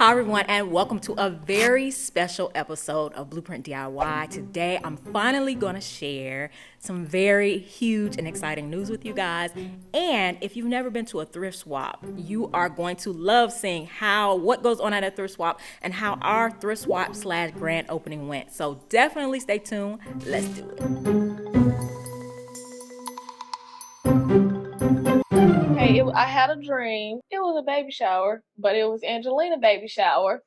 Hi, everyone, and welcome to a very special episode of Blueprint DIY. Today, I'm finally going to share some very huge and exciting news with you guys. And if you've never been to a thrift swap, you are going to love seeing what goes on at a thrift swap and how our thrift swap / grand opening went. So definitely stay tuned. Let's do it. I had a dream. It was a baby shower, but it was Angelina baby shower.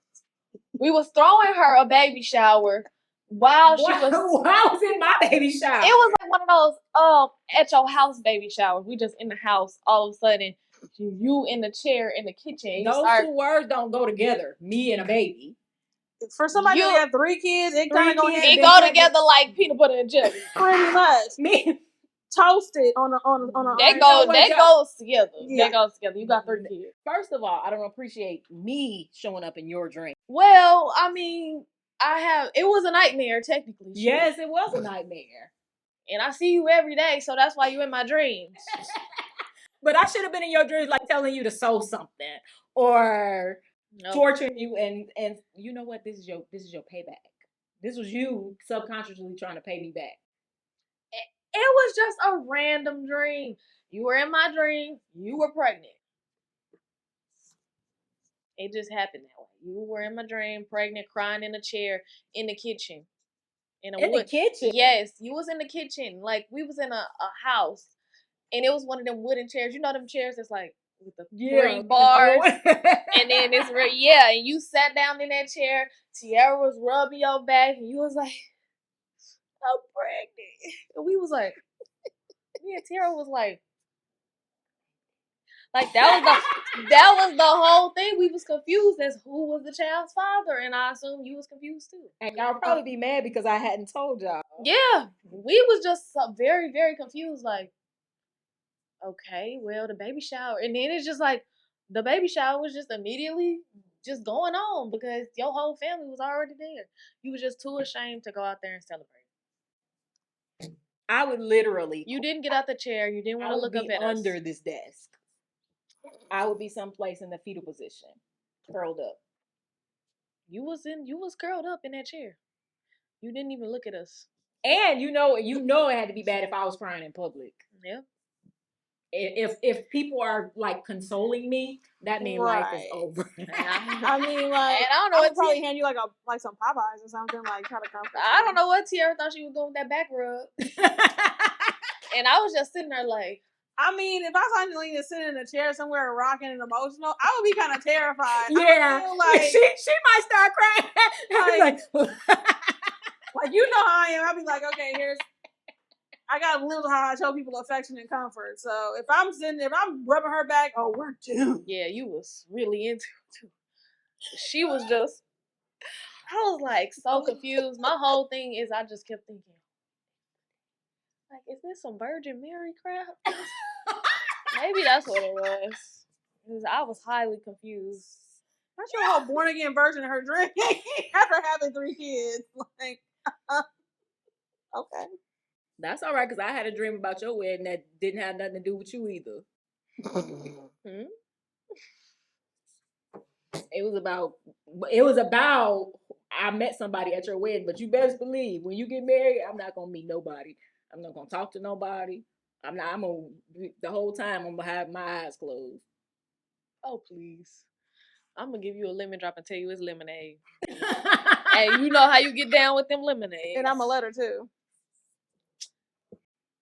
We was throwing her a baby shower while she was. Why was it my baby shower? It was like one of those at your house baby showers. We just in the house. All of a sudden, you in the chair in the kitchen. Those two words don't go together. Me and a baby. For somebody who got 3 kids, it kind of go It go together like peanut butter and jelly. Pretty much. Me. Toasted on a. That goes together. Yeah. That goes together. You got 3 kids. First of all, I don't appreciate me showing up in your dream. Well, I mean, it was a nightmare technically. Yes, it was a nightmare. And I see you every day, so that's why you in my dreams. But I should have been in your dreams, like telling you to sew something or torturing you, and you know what? This is your payback. This was you subconsciously trying to pay me back. It was just a random dream. You were in my dream. You were pregnant. It just happened that way. You were in my dream, pregnant, crying in a chair in the kitchen. The kitchen? Yes, you was in the kitchen. Like, we was in a house, and it was one of them wooden chairs. You know them chairs that's like with the 3 bars, and then it's and you sat down in that chair. Tiara was rubbing your back, and you was like, I'm pregnant. And we was like, me and Tiara was like that was the whole thing. We was confused as who was the child's father, and I assume you was confused too. And y'all probably be mad because I hadn't told y'all. Yeah, we was just very, very confused. Like, okay, well, the baby shower, and then it's just like the baby shower was just immediately just going on because your whole family was already there. You was just too ashamed to go out there and celebrate. I would literally. You didn't get out the chair. You didn't want to look up at us. Under this desk. I would be someplace in the fetal position, curled up. You was curled up in that chair. You didn't even look at us. And you know it had to be bad if I was crying in public. Yeah. If people are like consoling me, that means life is over. I mean, like, and I don't know. I would probably hand you like some Popeyes or something, like try to comfort you. I don't know what Tiara thought she was doing with that back rub. And I was just sitting there like. I mean, if I saw Angelina sitting in a chair somewhere rocking and emotional, I would be kind of terrified. Yeah, like she might start crying. Like you know how I am. I'd be like, okay, I got to live how I show people affection and comfort. So if I'm rubbing her back, oh, we're doomed. Yeah, you was really into it too. She was just. I was like so confused. My whole thing is I just kept thinking. Like, is this some Virgin Mary crap? Maybe that's what it was. Because I was highly confused. That's your whole born again version of her dream after having 3 kids. Like, okay. That's all right, because I had a dream about your wedding that didn't have nothing to do with you either. It was about I met somebody at your wedding, but you best believe when you get married, I'm not gonna meet nobody. I'm not gonna talk to nobody. The whole time I'm gonna have my eyes closed. Oh, please. I'm gonna give you a lemon drop and tell you it's lemonade. Hey, you know how you get down with them lemonades. And I'm a letter too.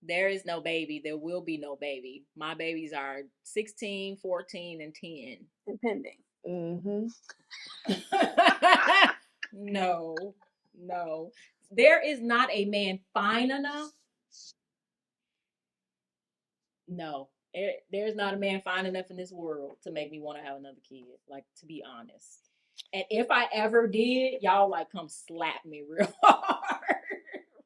There is no baby. There will be no baby. My babies are 16, 14, and 10. And pending. Mm-hmm. No. There is not a man fine enough. No. There's not a man fine enough in this world to make me want to have another kid. Like, to be honest. And if I ever did, y'all like come slap me real hard.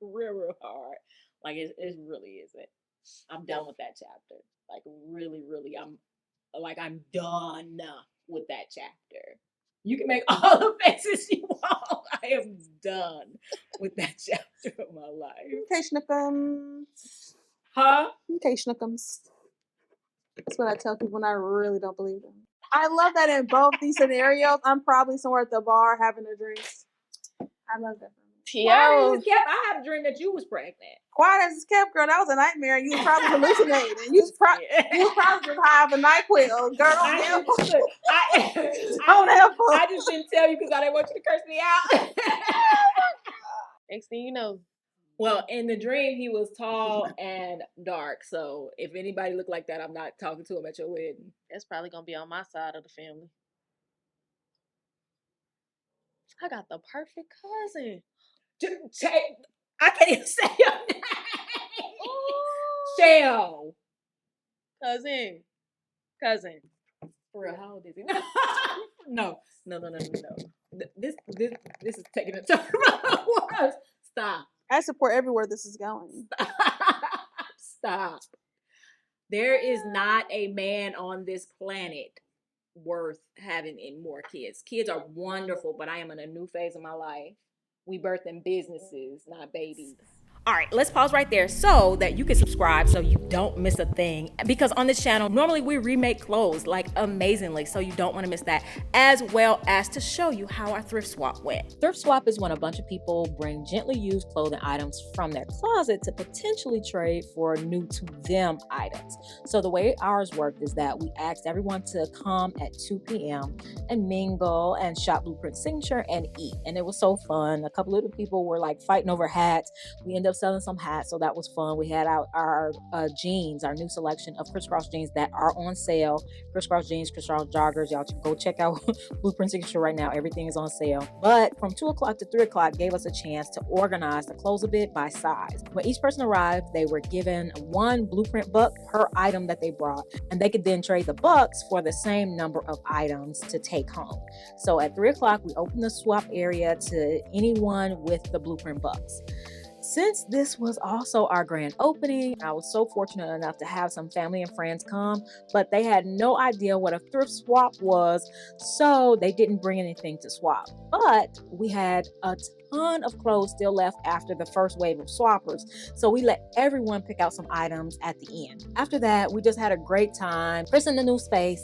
real hard. Like, it really isn't. I'm done with that chapter. Like, really, I'm done with that chapter. You can make all the faces you want. I am done with that chapter of my life. Okay, schnookums. Huh? Okay, schnookums. That's what I tell people when I really don't believe them. I love that in both these scenarios, I'm probably somewhere at the bar having a drink. I love that. Quiet as it's kept. I had a dream that you was pregnant. Quiet as it's kept, girl. That was a nightmare. You was probably hallucinating. You was probably just high of a NyQuil. Girl, I just didn't tell you because I didn't want you to curse me out. Next thing you know. Well, in the dream, he was tall and dark. So if anybody looked like that, I'm not talking to him at your wedding. That's probably going to be on my side of the family. I got the perfect cousin. I can't even say your name. Shell. Cousin. For real, how old is he? No. This is taking a turn. Stop. I support everywhere this is going. Stop. There is not a man on this planet worth having any more kids. Kids are wonderful, but I am in a new phase of my life. We birthing businesses, not babies. All right, let's pause right there so that you can subscribe so you don't miss a thing. Because on this channel, normally we remake clothes like amazingly, so you don't want to miss that, as well as to show you how our thrift swap went. Thrift swap is when a bunch of people bring gently used clothing items from their closet to potentially trade for new to them items. So the way ours worked is that we asked everyone to come at 2 p.m. and mingle and shop Blueprint Signature and eat. And it was so fun. A couple of the people were like fighting over hats. We ended up selling some hats, so that was fun. We had our jeans, our new selection of crisscross jeans that are on sale. Crisscross jeans, crisscross joggers. Y'all go check out Blueprint Signature right now. Everything is on sale. But from 2 o'clock to 3 o'clock gave us a chance to organize the clothes a bit by size. When each person arrived, they were given 1 Blueprint buck per item that they brought, and they could then trade the bucks for the same number of items to take home. So at 3 o'clock, we opened the swap area to anyone with the Blueprint bucks. Since this was also our grand opening, I was so fortunate enough to have some family and friends come, but they had no idea what a thrift swap was, so they didn't bring anything to swap. But we had a ton of clothes still left after the first wave of swappers, so we let everyone pick out some items at the end. After that, we just had a great time, christening the new space.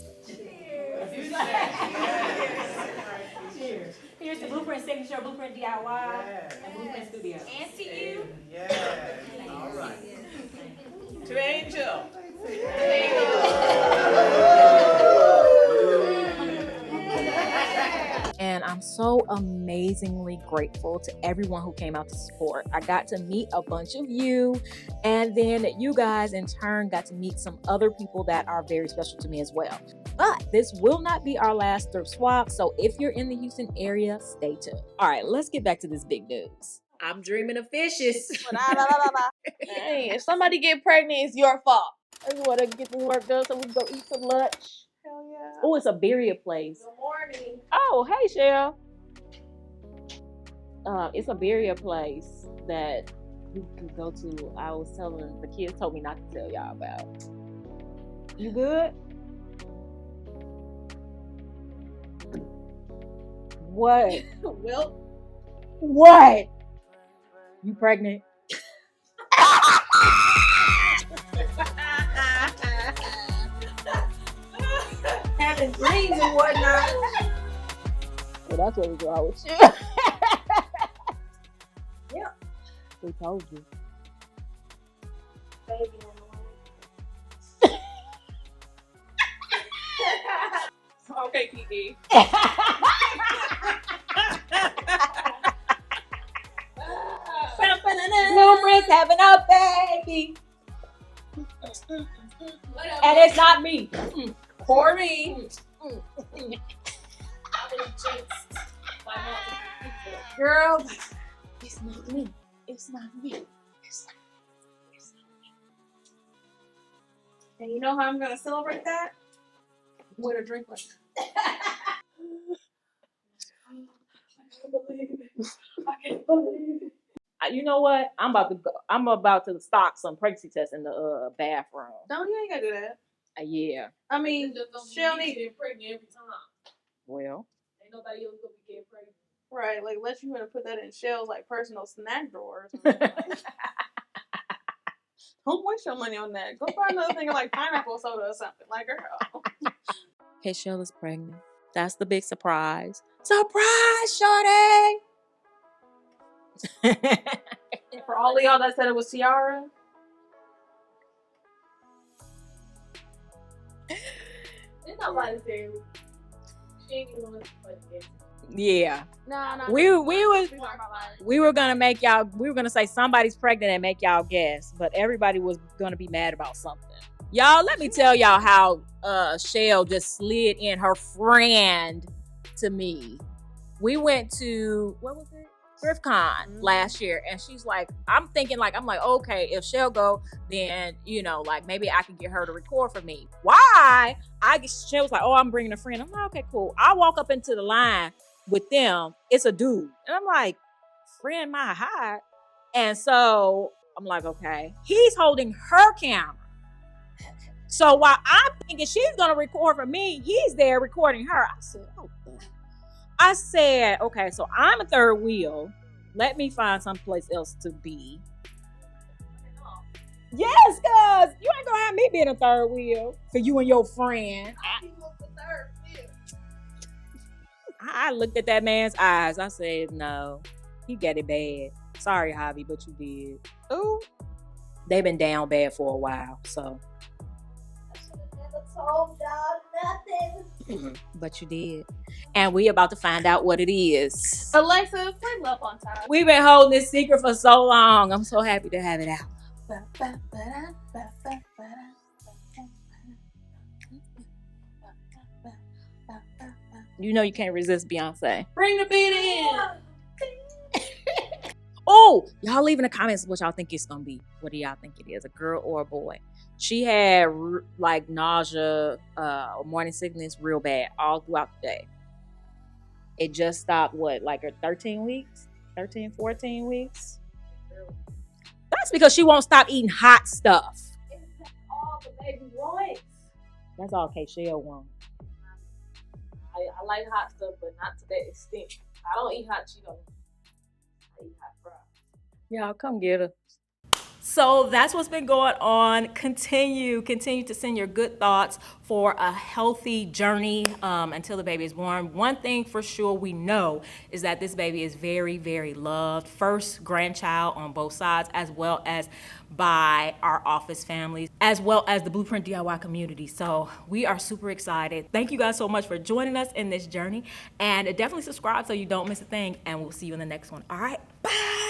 Cheers. Here's the Blueprint Signature, Blueprint DIY, and Blueprint Studio. And to you. Yeah. All right. To Angel. And I'm so amazingly grateful to everyone who came out to support. I got to meet a bunch of you, and then you guys in turn got to meet some other people that are very special to me as well. But this will not be our last thrift swap, so if you're in the Houston area, stay tuned. All right, let's get back to this big news. I'm dreaming of fishes. Hey, if somebody get pregnant, it's your fault. I just want to get this work done so we can go eat some lunch. Hell yeah. Oh, it's a birria place. Good morning. Oh, hey, Shell. It's a birria place that you can go to. I was telling, the kids told me not to tell y'all about. You good? What? Well, What? You pregnant? Having dreams and whatnot. Well, that's what was wrong with you. Yep. We told you. Baby okay, Kiki. Blueprint's having a baby. And it's not me. Poor me. Girl, it's not me. It's not me. and you know how I'm gonna celebrate that? With a drink like that. I can't believe it. You know what? I'm about to stock some pregnancy tests in the bathroom. No, you ain't gotta do that. Yeah. I mean, she'll need getting pregnant every time. Well. Ain't nobody else gonna be getting pregnant. right, like unless you wanna put that in Shell's like personal snack drawer. Don't waste your money on that. Go buy another thing of like pineapple soda or something. Like, girl. Shell is pregnant. That's the big surprise. Surprise, shorty! And for all of y'all that said it was Tiara, It's not like that. She ain't even want to play the game. Yeah. No. We were gonna say somebody's pregnant and make y'all guess, but everybody was gonna be mad about something. Y'all, let me tell y'all how Shell just slid in her friend to me. We went to, what was it? ThriftCon last year, and she's like, I'm like, okay, if Shell go, then like maybe I can get her to record for me. Why? Shell was like, oh, I'm bringing a friend. I'm like, okay, cool. I walk up into the line with them. It's a dude, and I'm like, friend my high, and so I'm like, okay. He's holding her camera. So while I'm thinking she's gonna record for me, he's there recording her. I said, okay, so I'm a third wheel. Let me find someplace else to be. Yes, cuz you ain't gonna have me being a third wheel for you and your friend. I looked at that man's eyes. I said, no, he got it bad. Sorry, Javi, but you did. Ooh. They've been down bad for a while, so. Told y'all nothing. But you did. And we about to find out what it is. Alexa, play Love on Time. We've been holding this secret for so long. I'm so happy to have it out. You know you can't resist Beyonce. bring the beat in. Oh, y'all leave in the comments what y'all think it's gonna be. What do y'all think it is, a girl or a boy? She had like nausea, morning sickness real bad all throughout the day. It just stopped, like her 13 weeks? 13, 14 weeks? That's because she won't stop eating hot stuff. All the baby wants. That's all K-Shell wants. I like hot stuff, but not to that extent. I don't eat hot Cheetos. I eat hot fries. Y'all come get her. So that's what's been going on. Continue to send your good thoughts for a healthy journey until the baby is born. One thing for sure we know is that this baby is very, very loved. First grandchild on both sides, as well as by our office families, as well as the Blueprint DIY community. So we are super excited. Thank you guys so much for joining us in this journey, and definitely subscribe so you don't miss a thing, and we'll see you in the next one. All right, bye.